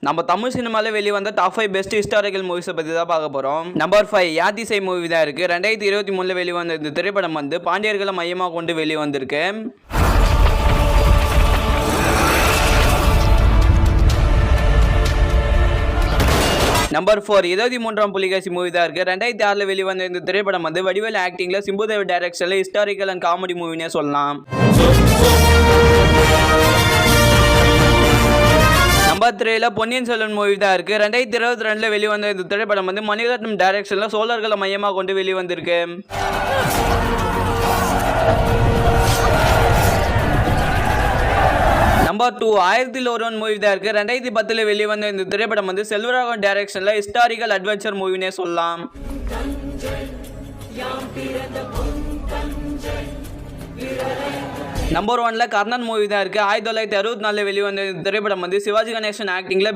நம்ம தமிழ் சினிமாவில் வெளிவந்த டாப் 5 பெஸ்ட் ஹிஸ்டாரிக்கல் மூவிஸை பற்றி தான் பார்க்க போகிறோம். நம்பர் 5 யாத்திசை மூவி தான் இருக்குது. 2023 வெளிவந்த இந்த திரைப்படம் வந்து பாண்டியர்களை மையமாக கொண்டு வெளிவந்திருக்கு. நம்பர் 4 23ஆம் புலிகேசி மூவி தான் இருக்குது. 2006 வெளிவந்த இந்த திரைப்படம் வந்து வடிவேல் ஆக்டிங்கில் சிம்புதேவ் டைரக்ஷனில் ஹிஸ்டாரிக்கல் அண்ட் காமெடி மூவினே சொல்லலாம். நம்பர் 3 பொன்னியின் செல்வன் மூவி தான் இருக்குது. 2022 வெளிவந்த இந்த திரைப்படம் வந்து மணிரத்னம் டைரக்ஷனில் சோழர்களை மையமாக கொண்டு வெளிவந்திருக்கு. நம்பர் 2 1001 மூவி தான் இருக்குது. 2010 வெளிவந்த இந்த திரைப்படம் வந்து செல்வராகவன் டைரக்ஷனில் ஹிஸ்டாரிக்கல் அட்வென்ச்சர் மூவினே சொல்லலாம். நம்பர் 1 கர்ணன் மூவி தான் இருக்குது. 1964 வெளிவந்த திரைப்படம் வந்து சிவாஜி கணேசன் ஆக்டிங்கில்